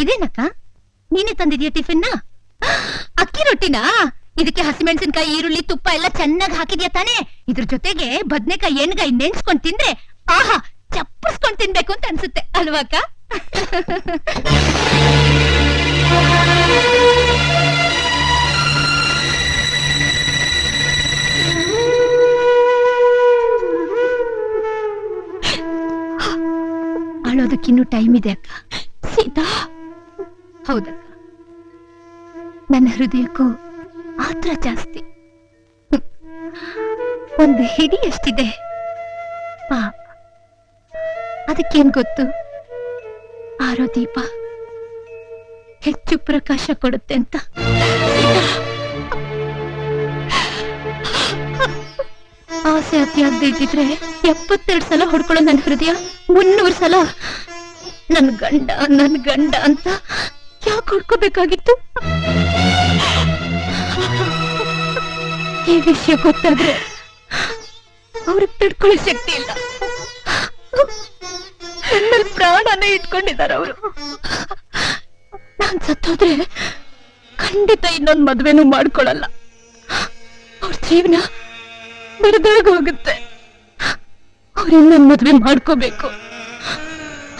ಇದೇನಕ್ಕ, ನೀನೇ ತಂದಿದ್ಯಾ ಟಿಫಿನ್? ಅಕ್ಕಿ ರೊಟ್ಟಿನಾ? ಇದಕ್ಕೆ ಹಸಿಮೆಣಸಿನಕಾಯಿ, ಈರುಳ್ಳಿ, ತುಪ್ಪ ಎಲ್ಲ ಚೆನ್ನಾಗಿ ಹಾಕಿದ್ಯಾ ತಾನೇ? ಇದ್ರ ಜೊತೆಗೆ ಬದ್ನೆಕಾಯಿ, ಎಣ್ಗಾಯಿ ನೆನ್ಸ್ಕೊಂಡ್ ತಿಂದ್ರೆ ಆಹಾ, ಚಪ್ಪಸ್ಕೊಂಡ್ ತಿನ್ಬೇಕು ಅಂತ ಅನ್ಸುತ್ತೆ ಅಲ್ವಾಕ? ಅಳೋದಕ್ಕಿನ್ನೂ ಟೈಮ್ ಇದೆ ಅಕ್ಕ. ಸೀತಾ? ಹೌದಕ್ಕ, ನನ್ನ ಹೃದಯಕ್ಕೂ ಆತ್ರ ಜಾಸ್ತಿ. ಒಂದು ಹಿಡಿ ಅಷ್ಟಿದೆ ಪಾಪ. ಅದಕ್ಕೇನ್ ಗೊತ್ತು, ಆರೋ ದೀಪ ಹೆಚ್ಚು ಪ್ರಕಾಶ ಕೊಡುತ್ತೆ ಅಂತ. ಆಸೆ ಅತಿಯಾಗದೆ ಇದ್ದಿದ್ರೆ 72 ಸಲ ಹೊಡ್ಕೊಳ್ಳೋ ನನ್ನ ಹೃದಯ 300 ಸಲ ನನ್ ಗಂಡ ಅಂತ ಯಾಕೆ ಹೊಡ್ಕೋಬೇಕಾಗಿತ್ತು? ಈ ವಿಷಯ ಗೊತ್ತಾದ್ರೆ ಅವ್ರಿಗೆ ತಡ್ಕೊಳ್ಳೋ ಶಕ್ತಿ ಇಲ್ಲ. ನನ್ನಲ್ಲಿ ಪ್ರಾಣನೇ ಇಟ್ಕೊಂಡಿದ್ದಾರೆ ಅವರು. ನಾನ್ ಸತ್ತೋದ್ರೆ ಖಂಡಿತ ಇನ್ನೊಂದು ಮದ್ವೆನೂ ಮಾಡ್ಕೊಳಲ್ಲ. ಅವ್ರ ಜೀವನ ಬರದಾಗ ಹೋಗುತ್ತೆ. ಅವ್ರ ಇನ್ನೊಂದು ಮದ್ವೆ ಮಾಡ್ಕೋಬೇಕು.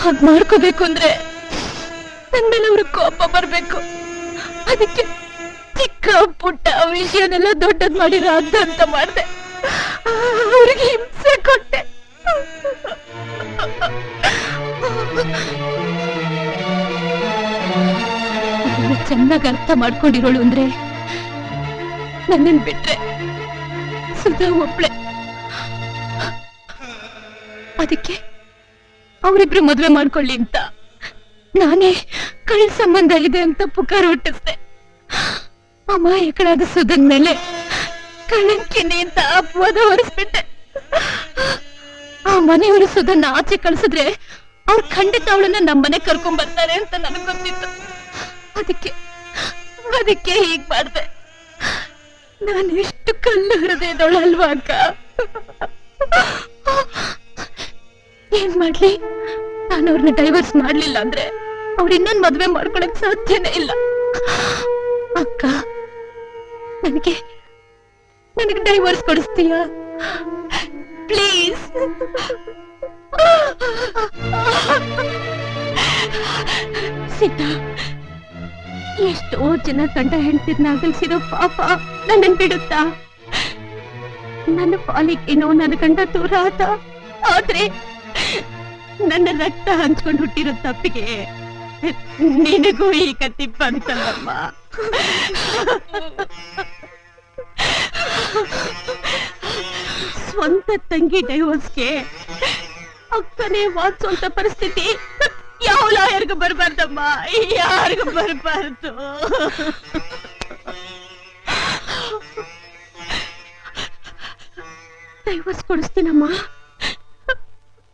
ಹಾಗ್ ಮಾಡ್ಕೋಬೇಕು ಅಂದ್ರೆ ನನ್ ಮೇಲೆ ಅವ್ರ ಕೋಪ ಬರ್ಬೇಕು. ಅದಕ್ಕೆ ಚಿಕ್ಕ ಪುಟ್ಟ ವಿಷಯನೆಲ್ಲ ದೊಡ್ಡದ್ ಮಾಡಿ ರಾಧ ಅಂತ ಮಾಡ್ದೆ. ಅವ್ರಿಗೆ ಹಿಂಸೆ ಕೊಟ್ಟೆ. ಚೆನ್ನಾಗಿ ಅರ್ಥ ಮಾಡ್ಕೊಂಡಿರೋಳು ಅಂದ್ರೆ ನನ್ನನ್ ಬಿಟ್ರೆ ಸುಧಾ ಒಬ್ಳೆ. ಅದಕ್ಕೆ ಅವರಿಬ್ರು ಮದ್ವೆ ಮಾಡ್ಕೊಳ್ಳಿ ಅಂತ ನಾನೇ ಕಳ್ಳ ಸಂಬಂಧ ಇದೆ ಅಂತ ಪುಕಾರ ಹುಟ್ಟಿಸ್ದೆ. ಅಮಾಯಕಳಾದ ಸುಧನ್ ಮೇಲೆ ಕಳ್ಳಂಕಿನಿ ಅಂತ ಅಪವಾದ ಹೊರಿಸ್ಬಿಟ್ಟೆ. ಆ ಮನೆಯವರು ಸುಧನ್ನ ಆಚೆ ಕಳ್ಸಿದ್ರೆ ಅವ್ರು ಖಂಡಿತ ಅವಳನ್ನ ನಮ್ಮನೆ ಕರ್ಕೊಂಡ್ ಬರ್ತಾರೆ ಅಂತ ನನಗ್ ಗೊತ್ತಿತ್ತು. ಅದಕ್ಕೆ ಹೀಗ್ ಮಾಡ್ದೆ. ನಾನು ಎಷ್ಟು ಕಲ್ಲು ಹೃದಯದವಳಲ್ವಾ ಅಕ್ಕ? ಏನ್ ಮಾಡ್ಲಿ? ನಾನು ಅವ್ರನ್ನ ಡೈವರ್ಸ್ ಮಾಡ್ಲಿಲ್ಲ ಅಂದ್ರೆ ಅವ್ರ ಇನ್ನೊಂದ್ ಮದ್ವೆ ಮಾಡ್ಕೊಳಕ್ ಸಾಧ್ಯನೇ ಇಲ್ಲ. ಅಕ್ಕ, ನನಗೆ ಡೈವರ್ಸ್ ಕೊಡಿಸ್ತೀಯಾ ಪ್ಲೀಸ್? ಸೀತಾ, ಎಷ್ಟೋ ಜನ ಗಂಡ ಹೆಂಡತಿರ್ನ ಅಗಲ್ಸಿರೋ ಪಾಪ ನನ್ನನ್ ಬಿಡುತ್ತಾ? ನನ್ನ ಪಾಲಿಗೇನೋ ನನ್ನ ಗಂಡ ದೂರ ಆದ. ಆದ್ರೆ ನನ್ನ ರಕ್ತ ಹಂಚ್ಕೊಂಡು ಹುಟ್ಟಿರೋ ತಪ್ಪಿಗೆ ನಿನಗೂ ಈ ಕತ್ತಿ ಬಂತಲ್ಲಮ್ಮ. ಸ್ವಂತ ತಂಗಿ ಡೈವರ್ಸ್ಗೆ ಅಕ್ಕನೇ ವಾದಿಸುವಂತ ಪರಿಸ್ಥಿತಿ ಯಾವ ಲಾಯರ್ಗೂ ಬರ್ಬಾರ್ದಮ್ಮ, ಯಾರಿಗೂ ಬರ್ಬಾರ್ದು. ಡೈವರ್ಸ್ ಕೊಡಿಸ್ತೀನಮ್ಮ.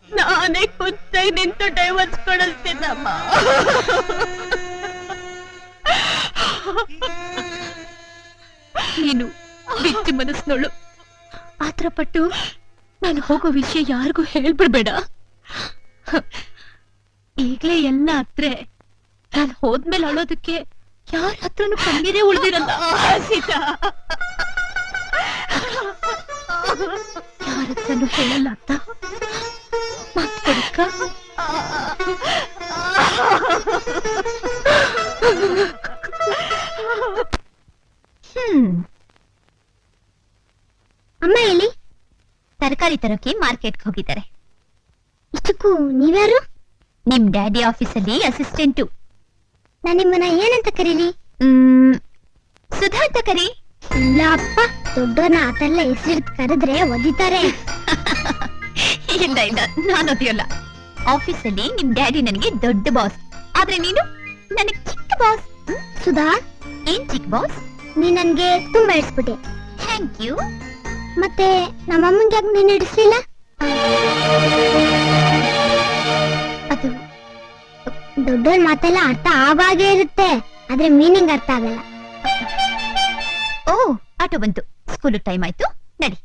ನಾನೇ ಖುದ್ದಾಗಿ ನಿಂತು ಡೈವರ್ಸ್ ಕೊಡಿಸ್ತೀನಮ್ಮ. ನೀನು ಬಿಚ್ಚು ಮನಸ್ನೋಳು. ಆತರ ಪಟ್ಟು ನಾನು ಹೋಗೋ ವಿಷಯ ಯಾರಿಗೂ ಹೇಳ್ಬಿಡ್ಬೇಡ. ಈಗ್ಲೇ ಎಲ್ಲ ಹತ್ರ ನಾನು ಹೋದ್ಮೇಲೆ ಅಳೋದಕ್ಕೆ ಯಾರ ಹತ್ರನು ಕಣ್ಣೀರೇ ಉಳ್ದಿರಲ್ಲ. ಸೀತಾ, ಯಾರ ಹತ್ರನು ಹೇಳಲ್ಲ ಅಂತ ಮಾತು ಕೊಡಕ್ಕ. ಅಮ್ಮ ಎಲ್ಲಿ? ತರಕಾರಿ ತರೋಕೆ ಮಾರ್ಕೆಟ್ಗೆ ಹೋಗಿದ್ದಾರೆ. ಇಷ್ಟಕ್ಕೂ ನೀವ್ಯಾರು? ನಿಮ್ ಡ್ಯಾಡಿ ಆಫೀಸಲ್ಲಿ ಅಸಿಸ್ಟೆಂಟು. ನಾನು ನಿಮ್ಮನ್ನ ಏನಂತ ಕರೀಲಿ? ಸುಧಾ ಅಂತ ಕರಿ. ಇಲ್ಲ ಅಪ್ಪ, ದೊಡ್ಡವನ್ನ ಆತಲ್ಲ ಹೆಸರಿಟ್ಟು ಕರೆದ್ರೆ ಒದಿತಾರೆ. ಇಲ್ಲ ಇಲ್ಲ, ನಾನು ಒದಿಯಲ್ಲ. ಆಫೀಸಲ್ಲಿ ನಿಮ್ ಡ್ಯಾಡಿ ನನಗೆ ದೊಡ್ಡ ಬಾಸ್, ಆದ್ರೆ ನೀನು ನನಗೆ ಚಿಕ್ಕ ಬಾಸ್. ಸುಧಾ, ಏನ್ ಚಿಕ್ಕ ಬಾಸ್? ನೀ ನನ್ಗೆ ತುಂಬಾ ಇಡಿಸ್ಬಿಟ್ಟೆ. Thank you. ಮತ್ತೆ ನಮ್ಮಮ್ಮಂಗೆ ಯಾಕೆ ನೀನು ಇಡಿಸ್ಲಿಲ್ಲ? ಅದು ದೊಡ್ಡವ್ರ ಮಾತೆಲ್ಲ ಅರ್ಥ ಆವಾಗೇ ಇರುತ್ತೆ, ಆದ್ರೆ ಮೀನಿಂಗ್ ಅರ್ಥ ಆಗಲ್ಲ. ಓ, ಆಟೋ ಬಂತು. ಸ್ಕೂಲ್ ಟೈಮ್ ಆಯ್ತು, ನಡಿ.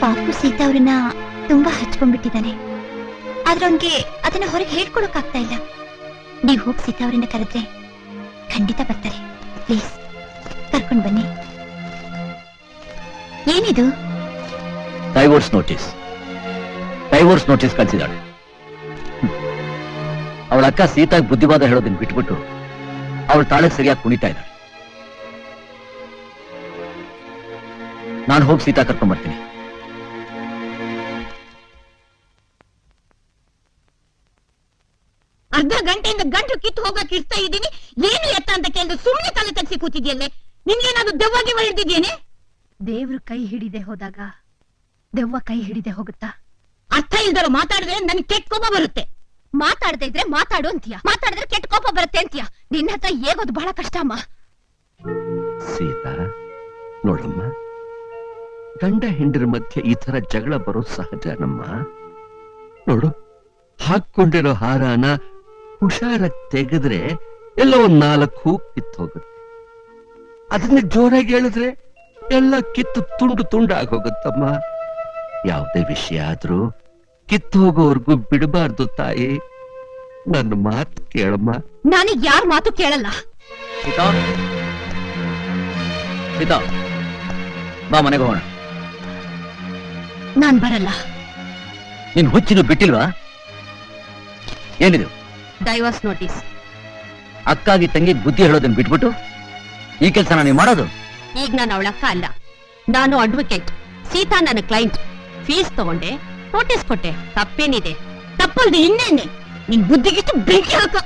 ಪಾಪು ಸೀತಾ ಅವ್ರನ್ನ ತುಂಬಾ ಹಚ್ಕೊಂಡ್ಬಿಟ್ಟಿದ್ದಾನೆ. ಆದ್ರೆ ಅವನ್ಗೆ ಅದನ್ನ ಹೊರಗೆ ಹೇಳ್ಕೊಡಕ್ ಆಗ್ತಾ ಇಲ್ಲ. ನೀವ್ ಹೋಗಿ ಸೀತಾ ಅವ್ರನ್ನ ಕರೆದ್ರೆ ಖಂಡಿತ ಬರ್ತಾರೆ. ಪ್ಲೀಸ್ ಕರ್ಕೊಂಡ್ ಬನ್ನಿ. ಏನಿದು? ಡೈವೋರ್ಸ್ ನೋಟಿಸ್ ಕಳಿಸಿದಾಳೆ. ಅವಳ ಅಕ್ಕ ಸೀತಾಗ್ ಬುದ್ಧಿವಾದ ಹೇಳೋದನ್ನ ಬಿಟ್ಬಿಟ್ಟು ಅವಳ ತಾಳಕ್ಕೆ ಸರಿಯಾಗಿ ಕುಣಿತಾ ಇದ್ದಾಳೆ. ನಾನು ಹೋಗಿ ಸೀತಾ ಕರ್ಕೊಂಡ್ ಬರ್ತೀನಿ. ಅರ್ಧ ಗಂಟೆಯಿಂದ ಗಂಟು ಕಿತ್ತು ಹೋಗಕ್ಕೆ ಇರ್ತಾ ಇದ್ದೀನಿ. ಏನು ಎತ್ತ ಅಂತ ಕೇಳಿದ್ರೆ ಸುಮ್ಮನೆ ತಲೆ ತಗ್ಸಿ ಕೂತಿದ್ಯಲ್ಲೇ. ನಿನ್ಗೇನಾದ್ರು ದೆವ್ವಾಗಿ ಹಿಡಿದಿದ್ಯೇನೆ? ದೇವ್ರು ಕೈ ಹಿಡಿದೆ ಹೋದಾಗ ದೆವ್ವ ಕೈ ಹಿಡಿದೆ ಹೋಗುತ್ತಾ? ಅರ್ಥ ಇಲ್ದರೋ ಮಾತಾಡಿದ್ರೆ ನನ್ಗೆ ಕೆಟ್ಟ ಕೋಪ ಬರುತ್ತೆ. ಮಾತಾಡದೆ ಇದ್ರೆ ಮಾತಾಡು ಅಂತೀಯ, ಮಾತಾಡಿದ್ರೆ ಕೆಟ್ಟ ಕೋಪ ಬರುತ್ತೆ ಅಂತೀಯ. ನಿನ್ನ ಹತ್ರ ಹೇಗೋದು ಬಹಳ ಕಷ್ಟ ಅಮ್ಮ. ಸೀತಾ ನೋಡಮ್ಮ, ಗಂಡ ಹೆಂಡರ ಮಧ್ಯೆ ಈ ತರ ಜಗಳ ಬರೋದು ಸಹಜ ನಮ್ಮ. ನೋಡು, ಹಾಕೊಂಡಿರೋ ಹಾರಾನ ಹುಷಾರಾಗಿ ತೆಗೆದ್ರೆ ಎಲ್ಲ ಒಂದ್ 4 ಹೂ ಕಿತ್ತು ಹೋಗುತ್ತೆ. ಅದನ್ನ ಜೋರಾಗಿ ಹೇಳಿದ್ರೆ ಎಲ್ಲ ಕಿತ್ತು ತುಂಡು ತುಂಡಾಗೋಗುತ್ತಮ್ಮ. ಯಾವುದೇ ವಿಷಯ ಆದ್ರೂ ಕಿತ್ತು ಹೋಗೋವರೆಗೂ ಬಿಡಬಾರ್ದು ತಾಯಿ. ನನ್ನ ಮಾತು ಕೇಳಮ್ಮ. ನನಗ್ ಯಾರ ಮಾತು ಕೇಳಲ್ಲ. ಸೀತಾ, ಸೀತಾ ಬಾ ಮನೆಗೆ ಹೋಗೋಣ. ನಾನ್ ಬರಲ್ಲ. ನಿನ್ ಹುಚ್ಚಿನ ಬಿಟ್ಟಿಲ್ವಾ? ಏನಿದು? Divorce notice. ಅಕ್ಕಾಗಿ ತಂಗಿ ಬುದ್ಧಿ ಹೇಳೋದನ್ನ ಬಿಟ್ಬಿಟ್ಟು ಈ ಕೆಲಸ ನೀವು ಮಾಡೋದು? ಈಗ ನಾನು ಅವಳ ಅಕ್ಕ ಅಲ್ಲ, ನಾನು ಅಡ್ವೊಕೇಟ್. ಸೀತಾ ನನ್ನ ಕ್ಲೈಂಟ್. ಫೀಸ್ ತಗೊಂಡೆ, ನೋಟಿಸ್ ಕೊಟ್ಟೆ. ತಪ್ಪೇನಿದೆ? ತಪ್ಪಲ್ದೆ ಇನ್ನೇನೆ. ನಿನ್ ಬುದ್ಧಿಗಿಷ್ಟು ಬೆಂಕಿ ಹಾಕ.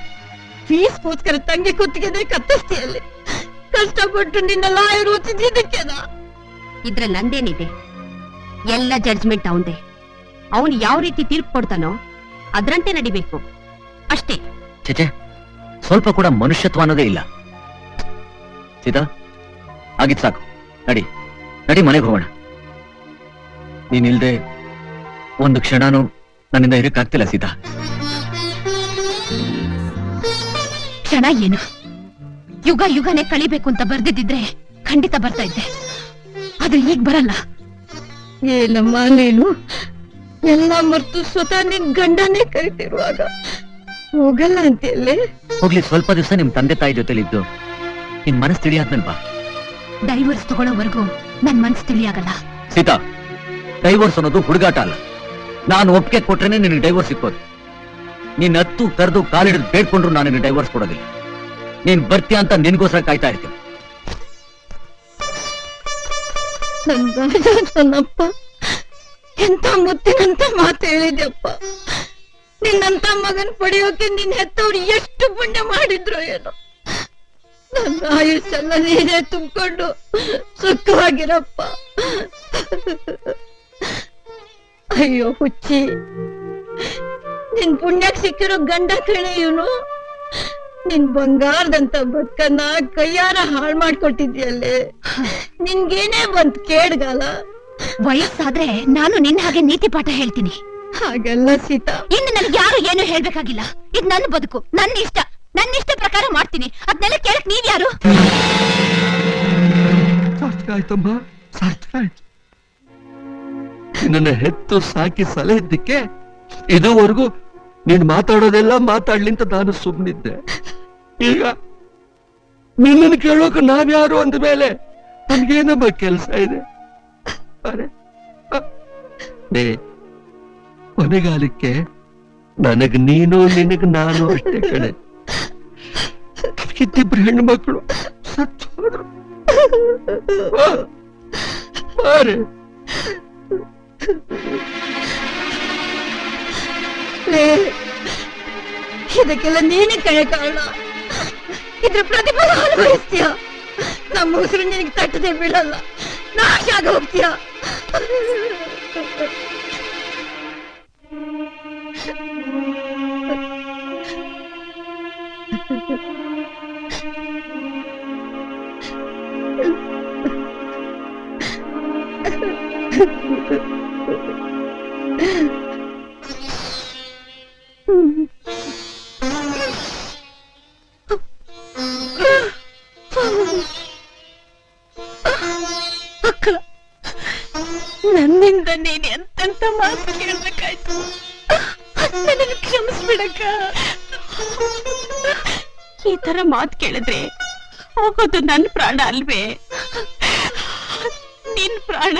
ಫೀಸ್ಗೋಸ್ಕರ ತಂಗಿ ಕುತ್ತಿಗೆ ಕತ್ತಿಸ್ತೀಯಲ್ಲಿ. ಕಷ್ಟಪಟ್ಟು ನಿನ್ನ ಲಾಯರ್ ಓದಿದ್ದಕ್ಕೆನ? ಇದ್ರ ನಂದೇನಿದೆ? ಎಲ್ಲ ಜಡ್ಜ್ಮೆಂಟ್ ಅವಂದೇ. ಅವನು ಯಾವ ರೀತಿ ತೀರ್ಪು ಕೊಡ್ತಾನೋ ಅದ್ರಂತೆ ನಡಿಬೇಕು ಅಷ್ಟೇ. ಚೇಚೆ, ಸ್ವಲ್ಪ ಕೂಡ ಮನುಷ್ಯತ್ವ ಅನ್ನೋದೇ ಇಲ್ಲ. ಸೀತಾ, ಆಗಿದ್ ಸಾಕು. ನಡಿ ನಡಿ, ಮನೆಗೆ ಹೋಗೋಣ. ನೀನಿಲ್ದೆ ಒಂದು ಕ್ಷಣನೂ ನನ್ನಿಂದ ಇರಕ್ಕಾಗ್ತಿಲ್ಲ ಸೀತಾ. ಕ್ಷಣ ಏನು? ಯುಗ ಯುಗನೇ ಕಳಿಬೇಕು ಅಂತ ಬರ್ದಿದ್ರೆ ಖಂಡಿತ ಬರ್ತಾ ಇದ್ದೆ. ಅದು ಈಗ ಬರಲ್ಲ. ಏನಮ್ಮ ನೀನು ಎಲ್ಲ ಮರ್ತು ಸ್ವತಃ ನಿನ್ ಗಂಡನೇ ಕರಿತಿರುವಾಗ ಹೋಗಲ್ಲ ಅಂತೆಲ್ಲೇ? ಹೋಗ್ಲಿ, ಸ್ವಲ್ಪ ದಿವಸ ನಿಮ್ ತಂದೆ ತಾಯಿ ಜೊತೆಲಿದ್ದು ನಿನ್ ಮನಸ್ಸು ತಿಳಿಯಾದ್ಮೇಲೆ ಬಾ. ಡೈವರ್ಸ್ ತಗೊಳ್ಳೋವರೆಗೂ ನನ್ ಮನ್ಸು ತಿಳಿಯಾಗಲ್ಲ. ಸೀತಾ, ಡೈವೋರ್ಸ್ ಅನ್ನೋದು ಹುಡುಗಾಟ ಅಲ್ಲ. ನಾನು ಒಪ್ಪಿಗೆ ಕೊಟ್ರೇನೆ ನಿನಗೆ ಡೈವೋರ್ಸ್ ಸಿಕ್ಕೋದು. ನೀನ್ ಹತ್ತು ಕರೆದು ಕಾಲಿಡಿದು ಬೇಡ್ಕೊಂಡ್ರು ನಾನು ನಿನಗೆ ಡೈವೋರ್ಸ್ ಕೊಡೋದಿಲ್ಲ. ನೀನ್ ಬರ್ತೀಯ ಅಂತ ನಿನ್ಗೋಸ್ಕರ ಕಾಯ್ತಾ ಇರ್ತೀನಿ. ನನ್ನಪ್ಪ ಎಂತ ಮುತ್ತಿನಂತ ಮಾತು ಹೇಳಿದ್ಯಪ್ಪ. ನಿನ್ನಂತ ಮಗನ್ ಪಡೆಯೋಕೆ ನಿನ್ ಹೆತ್ತವ್ರು ಎಷ್ಟು ಪುಣ್ಯ ಮಾಡಿದ್ರು ಏನೋ. ನನ್ನ ಆಯುಷ್ಯೆಲ್ಲ ನೀನೇ ತುಂಬಿಕೊಂಡು ಸುಖವಾಗಿರಪ್ಪ. ಅಯ್ಯೋ ಹುಚ್ಚಿ, ನಿನ್ ಪುಣ್ಯಕ್ ಸಿಕ್ಕಿರೋ ಗಂಡ ಕಣೆ ಇವನು. ನಿನ್ ಬಂಗಾರದಂತ ಬದುಕನ್ನ ಕೈಯಾರ ಹಾಳು ಮಾಡ್ಕೊಟ್ಟಿದ್ಯಲ್ಲೇ. ನಿನ್ಗೇನೇ ಬಂತ್ ಕೇಡ್ಗಾಲ. ವಯಸ್ಸಾದ್ರೆ ನಾನು ನಿನ್ನ ಹಾಗೆ ನೀತಿ ಪಾಠ ಹೇಳ್ತೀನಿ. ಹಾಗಲ್ಲ ಸೀತಾ, ಇನ್ನು ನನಗೆ ಯಾರು ಏನು ಹೇಳ್ಬೇಕಾಗಿಲ್ಲ. ಇದು ನನ್ನ ಬದುಕು, ನನ್ನ ಇಷ್ಟ. ನನ್ನ ಇಷ್ಟ ಪ್ರಕಾರ ಮಾಡ್ತೀನಿ. ಅದನ್ನೆಲ್ಲ ಕೇಳಕ್ ನೀವ್ ಯಾರು? ಸಾರ್ಥಕ ಆಯ್ತಮ್ಮ, ಸಾರ್ಥಕ ಆಯ್ತು. ನಿನ್ನ ಹೆತ್ತು ಸಾಕಿ ಸಲಹಿದ್ದಕ್ಕೆ ಇದುವರೆಗೂ ನೀನ್ ಮಾತಾಡೋದೆಲ್ಲ ಮಾತಾಡ್ಲಿ ಅಂತ ನಾನು ಸುಮ್ಮನಿದ್ದೆ. ಈಗ ನಿನ್ನನ್ನು ಕೇಳೋಕೆ ನಾವ್ಯಾರು ಅಂದ ಮೇಲೆ ನನ್ಗೇನಮ್ಮ ಕೆಲ್ಸ ಇದೆ? ಕೊನೆಗಾಲಕ್ಕೆ ನನಗ್ ನೀನು ನಿನಗ್ ನಾನು ಅಷ್ಟೇ ಕಡೆ. ಇದ್ದಿಬ್ರು ಹೆಣ್ಣು ಮಕ್ಕಳು ಸತ್ತು ಹೋದ್ರು. ಬಾರೆ. ಇದಕ್ಕೆಲ್ಲ ನೀನೇ ಕಳೆ ಕಾರಣ. ಇದ್ರ ಪ್ರತಿಫಲ ಅನುಭವಿಸ್ತೀಯ. ನಮ್ಮ ಉಸಿರು ನಿನಗೆ ತಟ್ಟದೆ ಬೀಳಲ್ಲ. ನಾಶ ಆಗ ಹೋಗ್ತೀಯ. ಅಕ್ಕ, ನನ್ನಿಂದನೇ ಮಾತು ಕೇಳ್ಬೇಕಾಯ್ತು. ನನ್ನನ್ನು ಕ್ಷಮಿಸ್ಬಿಡಕ್ಕ. ಈ ತರ ಮಾತು ಕೇಳಿದ್ರೆ ಹೋಗೋದು ನನ್ ಪ್ರಾಣ ಅಲ್ವೇ, ನಿನ್ ಪ್ರಾಣ.